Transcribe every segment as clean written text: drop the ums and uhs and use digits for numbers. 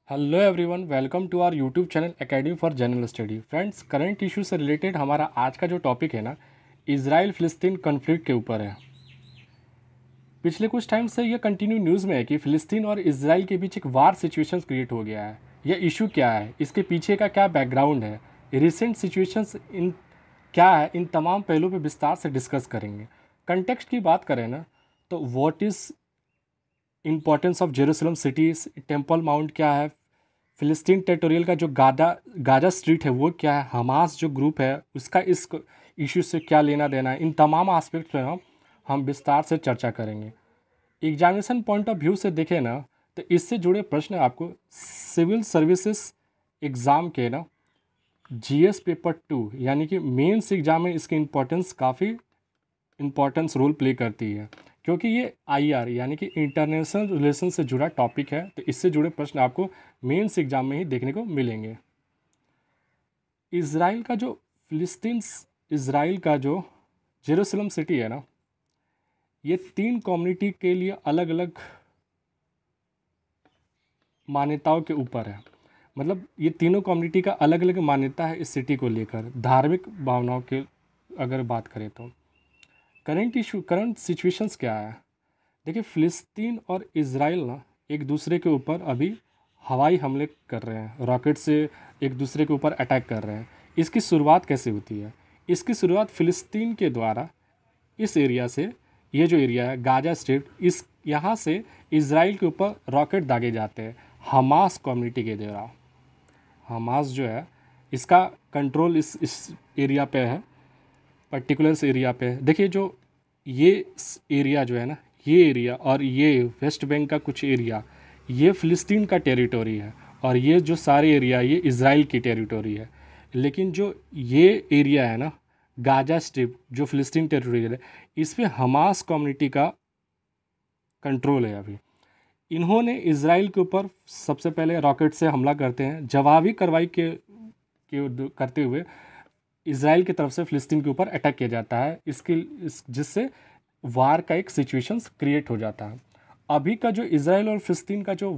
Hello everyone, welcome to our YouTube channel academy for general study. Friends, current issue से related हमारा आज का जो टॉपिक है ना, इजराइल फ़िलिस्तीन कॉन्फ्लिक्ट के ऊपर है। पिछले कुछ टाइम से ये कंटिन्यू न्यूज़ में है कि फ़िलिस्तीन और इजराइल के बीच एक वार सिचुएशन क्रिएट हो गया है। यह इशू क्या है, इसके पीछे का क्या बैकग्राउंड है, रिसेंट सिचुएशंस इन क्या है, इन तमाम पहलुओं पर विस्तार से डिस्कस करेंगे। कंटेक्स्ट की बात करें ना, तो what is importance of Jerusalem cities, temple mount क्या है, फ़िलिस्तीन टेरिटोरियल का जो गाजा स्ट्रीट है वो क्या है, हमास जो ग्रुप है उसका इस इशू से क्या लेना देना है, इन तमाम आस्पेक्ट में हम विस्तार से चर्चा करेंगे। एग्जामिनेशन पॉइंट ऑफ व्यू से देखें ना, तो इससे जुड़े प्रश्न आपको सिविल सर्विसेज एग्ज़ाम के ना जीएस पेपर 2 यानी कि मेंस एग्जाम में इसकी इम्पोर्टेंस काफ़ी इम्पोर्टेंस रोल प्ले करती है, क्योंकि ये आईआर यानी कि इंटरनेशनल रिलेशन से जुड़ा टॉपिक है। तो इससे जुड़े प्रश्न आपको मेंस एग्जाम में ही देखने को मिलेंगे। इसराइल का जो फ़िलिस्तीन इसराइल का जो जेरूसलम सिटी है ना, ये 3 कम्युनिटी के लिए अलग अलग मान्यताओं के ऊपर है। मतलब ये तीनों कम्युनिटी का अलग अलग मान्यता है इस सिटी को लेकर, धार्मिक भावनाओं के अगर बात करें तो। करंट सिचुएशंस क्या है, देखिए फ़िलिस्तीन और इज़राइल ना एक दूसरे के ऊपर अभी हवाई हमले कर रहे हैं, रॉकेट से एक दूसरे के ऊपर अटैक कर रहे हैं। इसकी शुरुआत कैसे होती है? इसकी शुरुआत फ़िलिस्तीन के द्वारा इस एरिया से, ये जो एरिया है गाजा स्ट्रिप, इस यहाँ से इज़राइल के ऊपर रॉकेट दागे जाते हैं हमास कम्युनिटी के द्वारा। हमास जो है इसका कंट्रोल इस एरिया पे है, पर्टिकुलर एरिया पे। देखिए जो ये एरिया जो है ना, ये एरिया और ये वेस्ट बैंक का कुछ एरिया, ये फ़िलिस्तीन का टेरिटोरी है, और ये जो सारे एरिया ये इज़राइल की टेरिटोरी है। लेकिन जो ये एरिया है ना, गाजा स्ट्रिप जो फ़िलिस्तीन टेरिटोरी है, इस पर हमास कम्युनिटी का कंट्रोल है अभी। इन्होंने इज़राइल के ऊपर सबसे पहले रॉकेट से हमला करते हैं, जवाबी कार्रवाई करते हुए इज़राइल की तरफ से फ़िलिस्तीन के ऊपर अटैक किया जाता है, जिससे वार का एक सिचुएशंस क्रिएट हो जाता है। अभी का जो इज़राइल और फ़िलिस्तीन का जो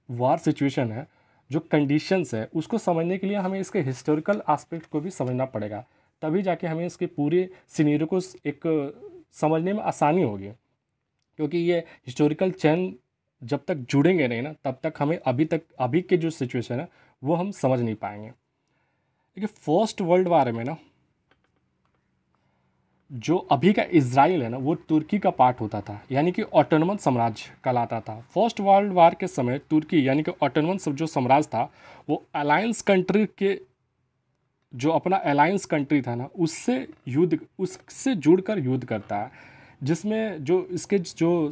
वार सिचुएशन है, जो कंडीशंस है, उसको समझने के लिए हमें इसके हिस्टोरिकल एस्पेक्ट को भी समझना पड़ेगा, तभी जाके हमें इसके पूरे सिनेरियो को एक समझने में आसानी होगी। क्योंकि ये हिस्टोरिकल चेन जब तक जुड़ेंगे नहीं ना, तब तक हमें अभी के जो सिचुएशन है वो हम समझ नहीं पाएंगे। देखिए फर्स्ट वर्ल्ड वार में ना, जो अभी का इज़राइल है ना, वो तुर्की का पार्ट होता था, यानी कि ऑटोनमन साम्राज्य कहलाता था। फर्स्ट वर्ल्ड वार के समय तुर्की यानी कि ऑटोनमन जो साम्राज्य था, वो अलायंस कंट्री के जो अपना अलायंस कंट्री था ना, उससे जुड़कर युद्ध करता है, जिसमें जो इसके जो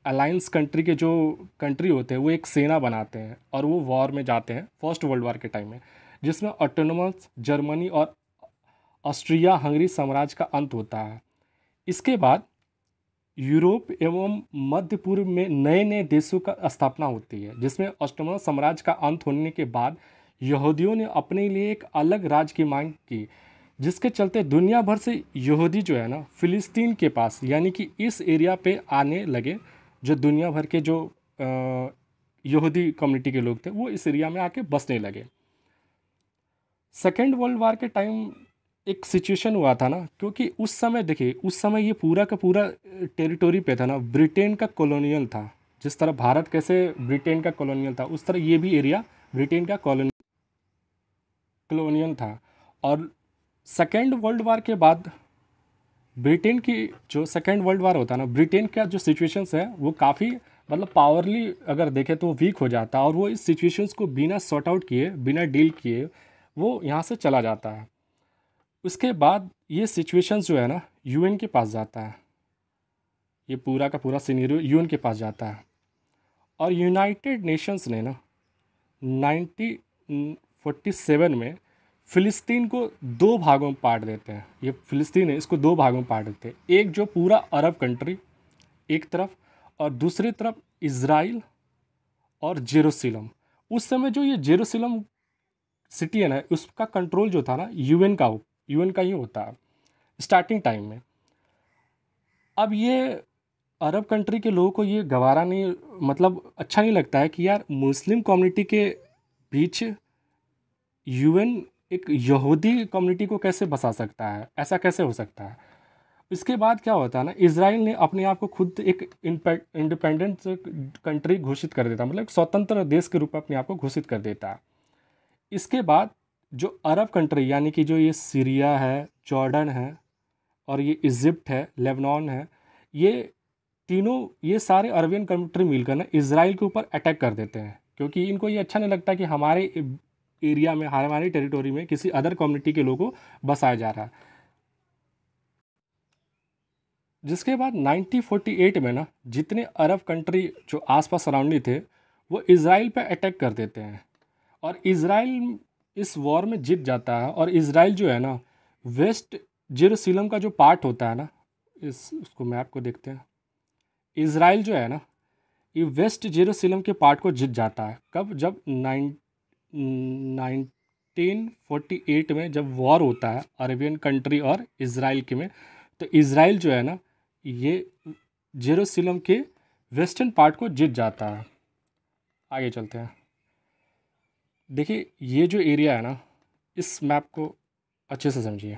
अलायंस कंट्री के जो कंट्री होते हैं वो एक सेना बनाते हैं और वो वॉर में जाते हैं फर्स्ट वर्ल्ड वार के टाइम में, जिसमें ऑटोनमस जर्मनी और ऑस्ट्रिया हंगरी साम्राज्य का अंत होता है। इसके बाद यूरोप एवं मध्य पूर्व में नए नए देशों का स्थापना होती है, जिसमें ऑस्ट्रोमन साम्राज्य का अंत होने के बाद यहूदियों ने अपने लिए एक अलग राज्य की मांग की, जिसके चलते दुनिया भर से यहूदी जो है ना फ़िलिस्तीन के पास यानी कि इस एरिया पे आने लगे। जो दुनिया भर के जो यहूदी कम्युनिटी के लोग थे वो इस एरिया में आके बसने लगे। सेकेंड वर्ल्ड वार के टाइम एक सिचुएशन हुआ था ना, क्योंकि उस समय देखिए, उस समय ये पूरा का पूरा टेरिटोरी पे था ना, ब्रिटेन का कॉलोनियल था। जिस तरह भारत कैसे ब्रिटेन का कॉलोनियल था, उस तरह ये भी एरिया ब्रिटेन का कॉलोनियल था। और सेकेंड वर्ल्ड वार के बाद ब्रिटेन की जो सेकेंड वर्ल्ड वार होता है ना, ब्रिटेन का जो सिचुएशंस है वो काफ़ी मतलब पावरली अगर देखें तो वीक हो जाता है, और वो इस सिचुएशंस को बिना सॉर्ट आउट किए, बिना डील किए वो यहाँ से चला जाता है। उसके बाद ये सिचुएशंस जो है ना यूएन के पास जाता है, ये पूरा का पूरा सिनेरियो यूएन के पास जाता है, और यूनाइटेड नेशंस ने ना 1947 में फ़िलिस्तीन को दो भागों में बांट देते हैं। ये फ़िलिस्तीन है, इसको दो भागों में बांट देते हैं, एक जो पूरा अरब कंट्री एक तरफ, और दूसरी तरफ इज़राइल और जेरूसलम। उस समय जो ये जेरूसलम सिटी है ना, उसका कंट्रोल जो था ना यूएन का ही होता है स्टार्टिंग टाइम में। अब ये अरब कंट्री के लोगों को ये गवारा नहीं, मतलब अच्छा नहीं लगता है कि यार मुस्लिम कम्युनिटी के बीच यूएन एक यहूदी कम्युनिटी को कैसे बसा सकता है, ऐसा कैसे हो सकता है। इसके बाद क्या होता है ना, इज़राइल ने अपने आप को खुद एक इंडिपेंडेंट कंट्री घोषित कर देता है, मतलब एक स्वतंत्र देश के रूप में अपने आप को घोषित कर देता है। इसके बाद जो अरब कंट्री यानी कि जो ये सीरिया है, जॉर्डन है और ये इजिप्ट है, लेबनान है, ये तीनों, ये सारे अरबियन कंट्री मिलकर ना इज़राइल के ऊपर अटैक कर देते हैं, क्योंकि इनको ये अच्छा नहीं लगता कि हमारे एरिया में, हमारी टेरिटोरी में किसी अदर कम्युनिटी के लोगों को बसाया जा रहा है। जिसके बाद 1948 में ना जितने अरब कंट्री जो आसपास सराउंडिंग थे वो इज़राइल पे अटैक कर देते हैं और इज़राइल इस वॉर में जीत जाता है। और इज़राइल जो है ना, वेस्ट जेरूसलम का जो पार्ट होता है ना, उसको मैप को देखते हैं, इज़राइल जो है ना ये वेस्ट जेरूसलम के पार्ट को जीत जाता है। कब? जब 1948 में जब वॉर होता है अरेबियन कंट्री और इज़राइल के में, तो इज़राइल जो है ना ये जेरूसलम के वेस्टर्न पार्ट को जीत जाता है। आगे चलते हैं। देखिए ये जो एरिया है ना, इस मैप को अच्छे से समझिए।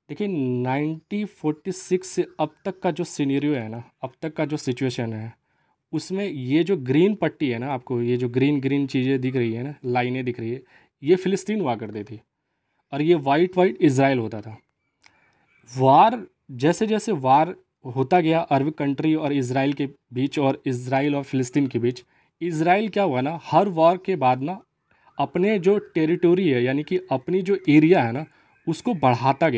देखिए 1946 से अब तक का जो सिनेरियो है ना, अब तक का जो सिचुएशन है, उसमें ये जो ग्रीन पट्टी है ना, आपको ये जो ग्रीन ग्रीन चीज़ें दिख रही है ना, लाइनें दिख रही है, ये फ़िलिस्तीन हुआ करती थी और ये वाइट वाइट इज़राइल होता था। वार जैसे जैसे वार होता गया अरब कंट्री और इज़राइल के बीच और इज़राइल और फ़िलिस्तीन के बीच, इज़राइल क्या हुआ ना, हर वार के बाद ना अपने जो टेरिटोरी है यानी कि अपनी जो एरिया है ना उसको बढ़ाता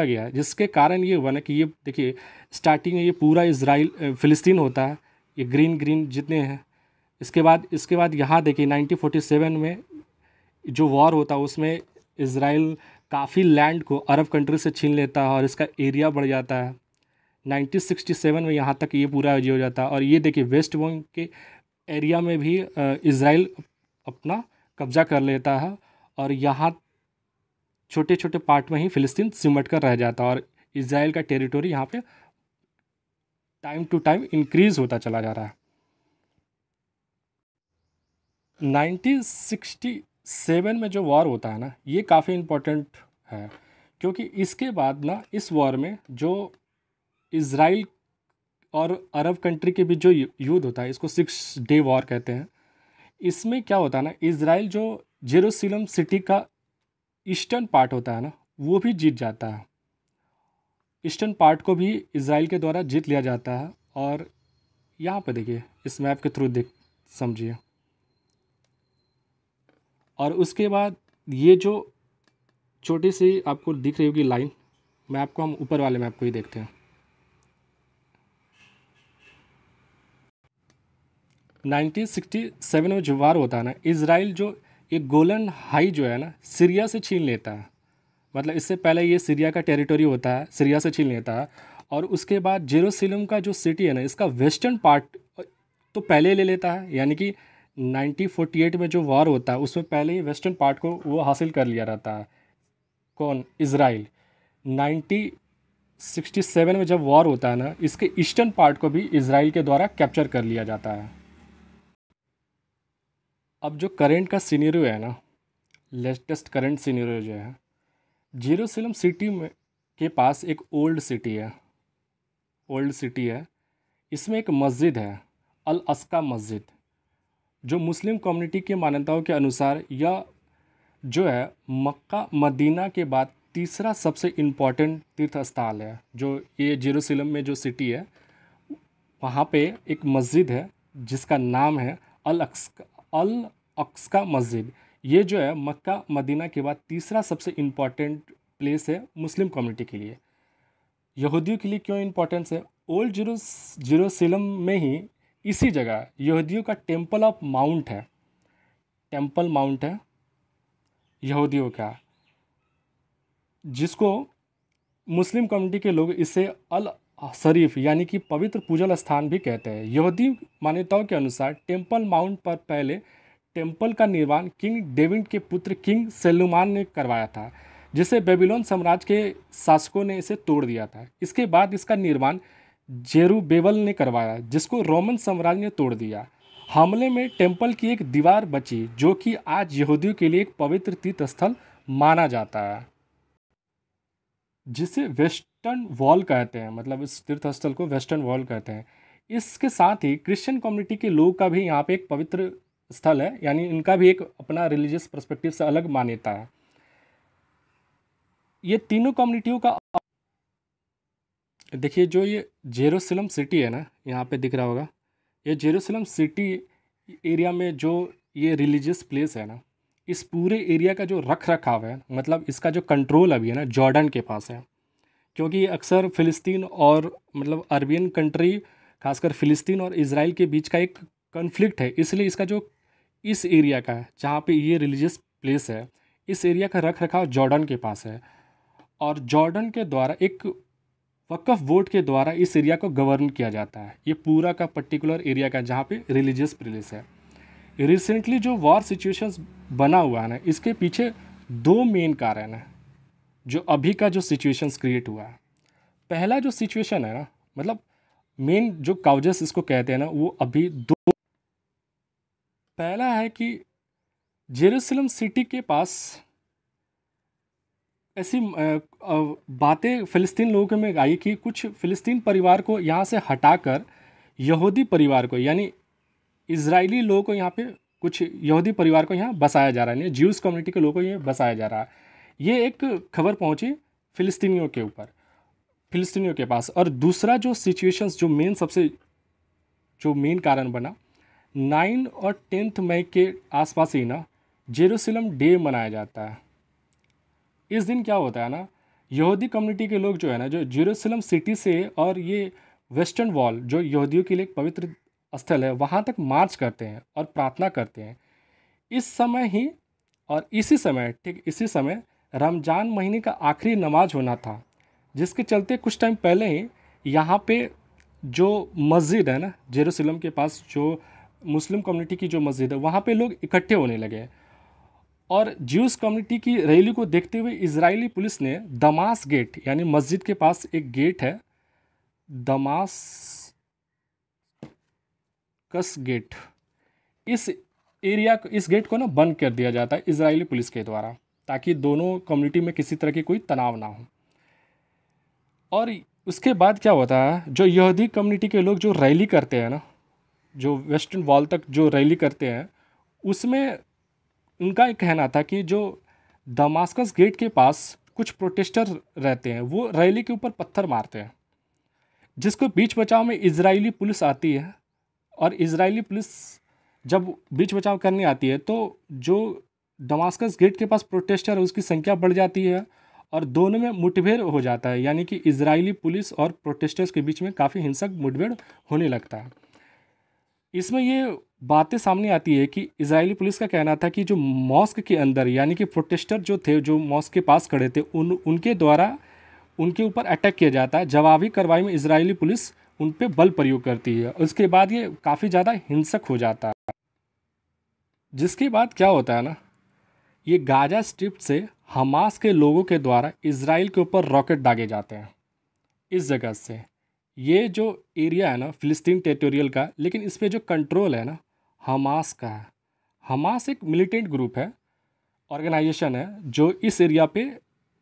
गया, जिसके कारण ये हुआ ना कि ये देखिए स्टार्टिंग में ये पूरा इज़राइल फ़िलिस्तीन होता है, ये ग्रीन ग्रीन जितने हैं। इसके बाद यहाँ देखिए 1947 में जो वॉर होता है उसमें इज़राइल काफ़ी लैंड को अरब कंट्री से छीन लेता है और इसका एरिया बढ़ जाता है। 1967 में यहाँ तक ये पूरा ये हो जाता है और ये देखिए वेस्ट बैंक के एरिया में भी इज़राइल अपना कब्जा कर लेता है और यहाँ छोटे छोटे पार्ट में ही फ़िलिस्तीन सिमट कर रह जाता है और इज़राइल का टेरिटोरी यहाँ पे टाइम टू टाइम इंक्रीज़ होता चला जा रहा है। 1967 में जो वॉर होता है ना, ये काफ़ी इम्पोर्टेंट है, क्योंकि इसके बाद ना इस वॉर में जो इज़राइल और अरब कंट्री के बीच जो युद्ध होता है, इसको 6 डे वॉर कहते हैं। इसमें क्या होता है ना, इज़राइल जो जेरूसलम सिटी का ईस्टर्न पार्ट होता है ना, वो भी जीत जाता है। ईस्टर्न पार्ट को भी इज़राइल के द्वारा जीत लिया जाता है। और यहाँ पे देखिए इस मैप के थ्रू देख समझिए। और उसके बाद ये जो छोटी सी आपको दिख रही होगी लाइन, मैप को हम ऊपर वाले मैप को ही देखते हैं। 1967 में जो वार होता है ना, इज़राइल जो एक गोलन हाई जो है ना सीरिया से छीन लेता है। मतलब इससे पहले ये सीरिया का टेरिटरी होता है, सीरिया से छीन लेता है। और उसके बाद जेरूसलम का जो सिटी है ना, इसका वेस्टर्न पार्ट तो पहले ले लेता है, यानी कि 1948 में जो वार होता है उसमें पहले ही वेस्टर्न पार्ट को वो हासिल कर लिया रहता है। कौन? इज़राइल। 1967 में जब वॉर होता है ना, इसके ईस्टर्न पार्ट को भी इज़राइल के द्वारा कैप्चर कर लिया जाता है। अब जो करेंट का सीनेरियो है ना, लेटेस्ट करंट सीनेरियो जो है, जेरूसलम सिटी में के पास एक ओल्ड सिटी है। इसमें एक मस्जिद है, अल अस्का मस्जिद, जो मुस्लिम कम्युनिटी की मान्यताओं के अनुसार यह जो है मक्का मदीना के बाद तीसरा सबसे इम्पोर्टेंट तीर्थ स्थल है। जो ये जेरूसलम में जो सिटी है वहाँ पे एक मस्जिद है जिसका नाम है अल अक्सा मस्जिद। ये जो है मक्का मदीना के बाद तीसरा सबसे इम्पोर्टेंट प्लेस है मुस्लिम कम्युनिटी के लिए। यहूदियों के लिए क्यों इम्पोर्टेंस है? ओल्ड जेरूसलम में ही इसी जगह यहूदियों का टेम्पल माउंट है यहूदियों का, जिसको मुस्लिम कम्युनिटी के लोग इसे अल शरीफ यानी कि पवित्र पूजल स्थान भी कहते हैं। यहूदी मान्यताओं के अनुसार टेम्पल माउंट पर पहले टेम्पल का निर्माण किंग डेविड के पुत्र किंग सलोमन ने करवाया था, जिसे बेबीलोन साम्राज्य के शासकों ने इसे तोड़ दिया था। इसके बाद इसका निर्माण जेरुब्बेबल ने करवाया, जिसको रोमन साम्राज्य ने तोड़ दिया। हमले में टेम्पल की एक दीवार बची जो कि आज यहूदियों के लिए एक पवित्र तीर्थ स्थल माना जाता है, जिसे वेस्टर्न वॉल कहते हैं। मतलब इस तीर्थ स्थल को वेस्टर्न वॉल कहते हैं। इसके साथ ही क्रिश्चियन कम्युनिटी के लोग का भी यहाँ पे एक पवित्र स्थल है, यानी इनका भी एक अपना रिलीजियस पर्सपेक्टिव से अलग मान्यता है। ये तीनों कम्युनिटियों का देखिए, जो ये जेरूसलम सिटी है ना, यहाँ पे दिख रहा होगा, ये जेरूसलम सिटी एरिया में जो ये रिलीजियस प्लेस है ना, इस पूरे एरिया का जो रख रखाव है, मतलब इसका जो कंट्रोल अभी है ना, जॉर्डन के पास है। क्योंकि ये अक्सर फ़िलिस्तीन और मतलब अरबियन कंट्री, खासकर फ़िलिस्तीन और इज़राइल के बीच का एक कॉन्फ्लिक्ट है, इसलिए इसका जो इस एरिया का है जहाँ पे ये रिलीजियस प्लेस है, इस एरिया का रख रखाव जॉर्डन के पास है। और जॉर्डन के द्वारा एक वक्फ बोर्ड के द्वारा इस एरिया को गवर्न किया जाता है, ये पूरा का पर्टिकुलर एरिया का जहाँ पे रिलीजियस प्लेस है। रिसेंटली जो वॉर सिचुएशंस बना हुआ है ना, इसके पीछे दो मेन कारण हैं जो अभी का जो सिचुएशंस क्रिएट हुआ है। पहला जो सिचुएशन है ना, मतलब मेन जो काउजेस इसको कहते हैं ना, वो अभी दो। पहला है कि जेरूसलम सिटी के पास ऐसी बातें फ़िलिस्तीन लोगों में आई कि कुछ फ़िलिस्तीन परिवार को यहाँ से हटाकर यहूदी परिवार को, यानी इजरायली लोगों को, यहाँ पे कुछ यहूदी परिवार को यहाँ बसाया जा रहा है, यानी ज्यूस कम्युनिटी के लोगों को ये बसाया जा रहा है। ये एक खबर पहुँची फ़िलिस्तीनियों के ऊपर, फ़िलिस्तीनियों के पास। और दूसरा जो सिचुएशंस, जो मेन सबसे जो मेन कारण बना, 9 और 10 मई के आसपास ही ना जेरूसलम डे मनाया जाता है। इस दिन क्या होता है ना, यहूदी कम्युनिटी के लोग जो है ना, जो जेरूसलम सिटी से और ये वेस्टर्न वॉल जो यहूदियों के लिए एक पवित्र स्थल है, वहाँ तक मार्च करते हैं और प्रार्थना करते हैं। इस समय ही और इसी समय, ठीक इसी समय रमज़ान महीने का आखिरी नमाज होना था, जिसके चलते कुछ टाइम पहले ही यहाँ पे जो मस्जिद है ना, जेरूसलम के पास जो मुस्लिम कम्युनिटी की जो मस्जिद है, वहाँ पे लोग इकट्ठे होने लगे। और ज्यूस कम्युनिटी की रैली को देखते हुए इजरायली पुलिस ने दमास गेट, यानी मस्जिद के पास एक गेट है, दमास्कस गेट, इस गेट को ना बंद कर दिया जाता है इजरायली पुलिस के द्वारा, ताकि दोनों कम्युनिटी में किसी तरह की कोई तनाव ना हो। और उसके बाद क्या होता है, जो यहूदी कम्युनिटी के लोग जो रैली करते हैं ना, जो वेस्टर्न वॉल तक जो रैली करते हैं, उसमें उनका एक कहना था कि जो दमास्कस गेट के पास कुछ प्रोटेस्टर रहते हैं, वो रैली के ऊपर पत्थर मारते हैं, जिसको बीच बचाव में इजरायली पुलिस आती है। और इजरायली पुलिस जब बीच बचाव करने आती है, तो जो दमास्कस गेट के पास प्रोटेस्टर है उसकी संख्या बढ़ जाती है और दोनों में मुठभेड़ हो जाता है, यानी कि इजरायली पुलिस और प्रोटेस्टर्स के बीच में काफ़ी हिंसक मुठभेड़ होने लगता है। इसमें ये बातें सामने आती है कि इजरायली पुलिस का कहना था कि जो मॉस्क के अंदर, यानी कि प्रोटेस्टर जो थे, जो मॉस्क के पास खड़े थे, उनके द्वारा उनके ऊपर अटैक किया जाता है। जवाबी कार्रवाई में इजरायली पुलिस उन पे बल प्रयोग करती है। उसके बाद ये काफ़ी ज़्यादा हिंसक हो जाता है, जिसके बाद क्या होता है ना, ये गाजा स्ट्रिप से हमास के लोगों के द्वारा इजराइल के ऊपर रॉकेट दागे जाते हैं इस जगह से। ये जो एरिया है ना फ़िलिस्तीन टेरिटोरियल का, लेकिन इस पे जो कंट्रोल है ना, हमास का है। हमास एक मिलिटेंट ग्रुप है, ऑर्गेनाइजेशन है, जो इस एरिया पे,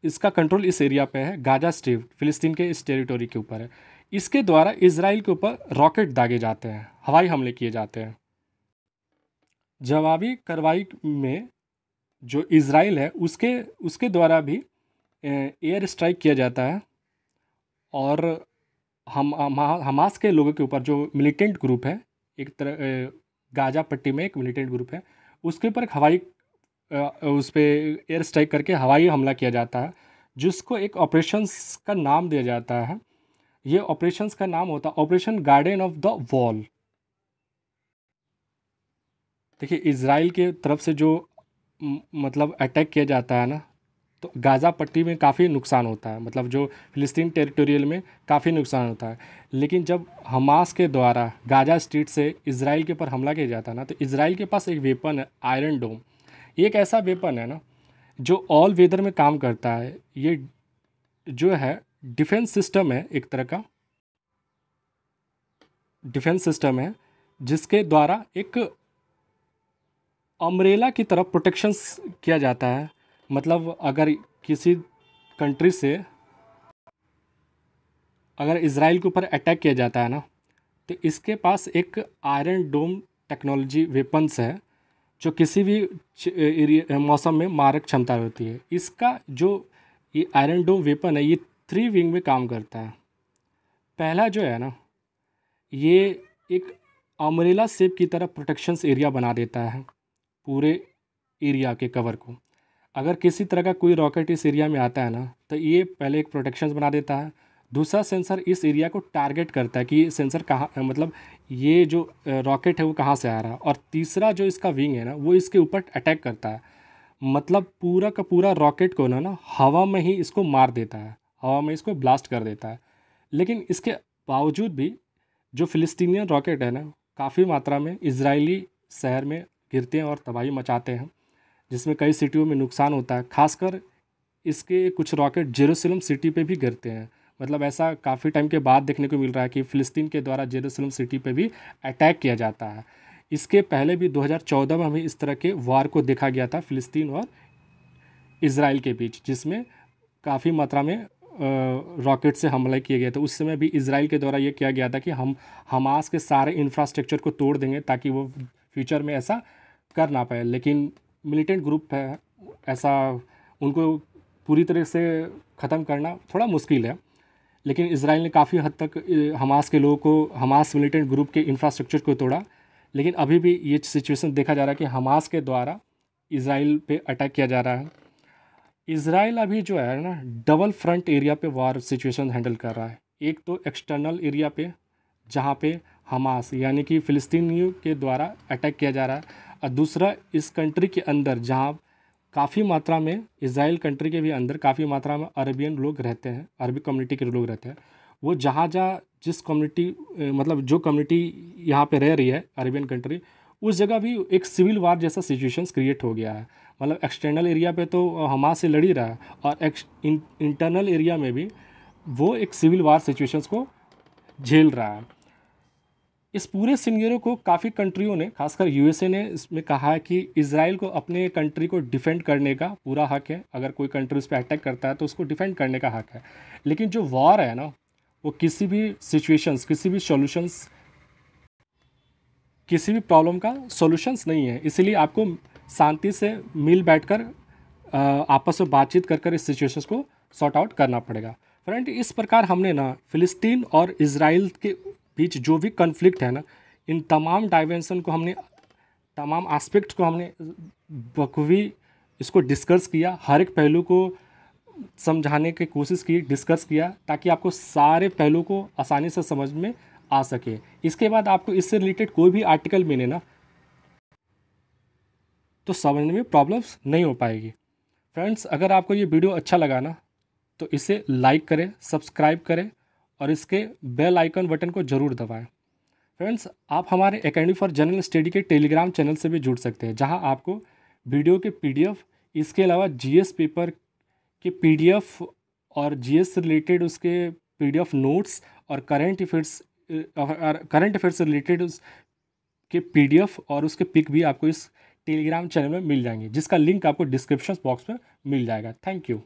इसका कंट्रोल इस एरिया पे है, गाजा स्ट्रिप फ़िलिस्तीन के इस टेरिटोरी के ऊपर है। इसके द्वारा इजराइल के ऊपर रॉकेट दागे जाते हैं, हवाई हमले किए जाते हैं। जवाबी कार्रवाई में जो इजराइल है उसके उसके द्वारा भी एयर स्ट्राइक किया जाता है। और हमास के लोगों के ऊपर जो मिलिटेंट ग्रुप है, एक तरह गाजा पट्टी में एक मिलिटेंट ग्रुप है, उसके ऊपर एक हवाई उस पर एयर स्ट्राइक करके हवाई हमला किया जाता है, जिसको एक ऑपरेशंस का नाम दिया जाता है। ये ऑपरेशंस का नाम होता है operation guardian of the wall. देखिए, इजराइल के तरफ से जो मतलब अटैक किया जाता है ना, तो गाज़ा पट्टी में काफ़ी नुकसान होता है, मतलब जो फ़िलिस्तीन टेरिटोरियल में काफ़ी नुकसान होता है। लेकिन जब हमास के द्वारा गाज़ा स्ट्रिप से इजराइल के ऊपर हमला किया जाता है ना, तो इजराइल के पास एक वेपन है, आयरन डोम। ये एक ऐसा वेपन है ना जो ऑल वेदर में काम करता है। ये जो है डिफेंस सिस्टम है एक तरह का, डिफेंस सिस्टम है जिसके द्वारा एक अम्ब्रेला की तरफ प्रोटेक्शंस किया जाता है। मतलब अगर किसी कंट्री से अगर इसराइल के ऊपर अटैक किया जाता है ना, तो इसके पास एक आयरन डोम टेक्नोलॉजी वेपन्स है जो किसी भी मौसम में मारक क्षमता होती है। इसका जो ये आयरन डोम वेपन है, ये 3 विंग में काम करता है। पहला जो है ना, ये एक अम्ब्रेला शेप की तरह प्रोटेक्शंस एरिया बना देता है पूरे एरिया के कवर को। अगर किसी तरह का कोई रॉकेट इस एरिया में आता है ना, तो ये पहले एक प्रोटेक्शंस बना देता है। दूसरा सेंसर इस एरिया को टारगेट करता है कि ये सेंसर कहाँ, मतलब ये जो रॉकेट है वो कहाँ से आ रहा है। और तीसरा जो इसका विंग है ना, वो इसके ऊपर अटैक करता है। मतलब पूरा का पूरा रॉकेट को ना हवा में ही इसको मार देता है, हवा में इसको ब्लास्ट कर देता है। लेकिन इसके बावजूद भी जो फ़िलिस्तीनियन रॉकेट है ना, काफ़ी मात्रा में इजरायली शहर में गिरते हैं और तबाही मचाते हैं, जिसमें कई सिटियों में नुकसान होता है। खासकर इसके कुछ रॉकेट जेरूसलम सिटी पे भी गिरते हैं। मतलब ऐसा काफ़ी टाइम के बाद देखने को मिल रहा है कि फ़िलिस्तीन के द्वारा जेरूसलम सिटी पे भी अटैक किया जाता है। इसके पहले भी 2014 में हमें इस तरह के वार को देखा गया था फ़िलिस्तीन और इसराइल के बीच, जिसमें काफ़ी मात्रा में रॉकेट से हमला किया गया था। उस समय भी इसराइल के द्वारा ये किया गया था कि हम हमास के सारे इंफ्रास्ट्रक्चर को तोड़ देंगे ताकि वो फ्यूचर में ऐसा कर ना पाए। लेकिन मिलिटेंट ग्रुप है, ऐसा उनको पूरी तरह से ख़त्म करना थोड़ा मुश्किल है। लेकिन इसराइल ने काफ़ी हद तक हमास के लोगों को, हमास मिलिटेंट ग्रुप के इंफ्रास्ट्रक्चर को तोड़ा। लेकिन अभी भी ये सिचुएशन देखा जा रहा है कि हमास के द्वारा इसराइल पे अटैक किया जा रहा है। इसराइल अभी जो है ना, डबल फ्रंट एरिया पे वार सिचुएशन हैंडल कर रहा है। एक तो एक्सटर्नल एरिया पे जहाँ पे हमास यानी कि फ़िलिस्तीनियों के द्वारा अटैक किया जा रहा है, और दूसरा इस कंट्री के अंदर जहाँ काफ़ी मात्रा में, इसराइल कंट्री के भी अंदर काफ़ी मात्रा में अरबियन लोग रहते हैं, अरबी कम्युनिटी के लोग रहते हैं। वो जहाँ जहाँ जिस कम्युनिटी, मतलब जो कम्युनिटी यहाँ पे रह रही है अरबियन कंट्री, उस जगह भी एक सिविल वार जैसा सिचुएशंस क्रिएट हो गया है। मतलब एक्सटर्नल एरिया पे तो हमास से लड़ ही रहा है, और इंटरनल एरिया में भी वो एक सिविल वार सिचुएशंस को झेल रहा है। इस पूरे सिनेरियो को काफ़ी कंट्रियों ने, खासकर यूएसए ने इसमें कहा है कि इसराइल को अपने कंट्री को डिफेंड करने का पूरा हक है। अगर कोई कंट्री उस पर अटैक करता है तो उसको डिफेंड करने का हक है। लेकिन जो वॉर है ना, वो किसी भी सिचुएशंस, किसी भी सॉल्यूशंस, किसी भी प्रॉब्लम का सॉल्यूशंस नहीं है। इसीलिए आपको शांति से मिल बैठकर आपस में बातचीत कर इस सिचुएशंस को सॉर्ट आउट करना पड़ेगा। फ्रेंड, इस प्रकार हमने ना फ़िलिस्तीन और इसराइल के बीच जो भी कन्फ्लिक्ट है ना, इन तमाम डायमेंशन को हमने, तमाम एस्पेक्ट को हमने बखूबी इसको डिस्कस किया। हर एक पहलू को समझाने की कोशिश की, डिस्कस किया, ताकि आपको सारे पहलू को आसानी से समझ में आ सके। इसके बाद आपको इससे रिलेटेड कोई भी आर्टिकल मिले ना, तो समझने में प्रॉब्लम्स नहीं हो पाएगी। फ्रेंड्स, अगर आपको ये वीडियो अच्छा लगा ना, तो इसे लाइक करें, सब्सक्राइब करें और इसके बेल आइकन बटन को ज़रूर दबाएं। फ्रेंड्स, आप हमारे एकेडमी फॉर जनरल स्टडी के टेलीग्राम चैनल से भी जुड़ सकते हैं, जहां आपको वीडियो के पीडीएफ, इसके अलावा जीएस पेपर के पीडीएफ और जीएस से रिलेटेड उसके पीडीएफ नोट्स और करंट अफेयर्स से रिलेटेड उसके पीडीएफ और उसके पिक भी आपको इस टेलीग्राम चैनल में मिल जाएंगे, जिसका लिंक आपको डिस्क्रिप्शन बॉक्स में मिल जाएगा। Thank you.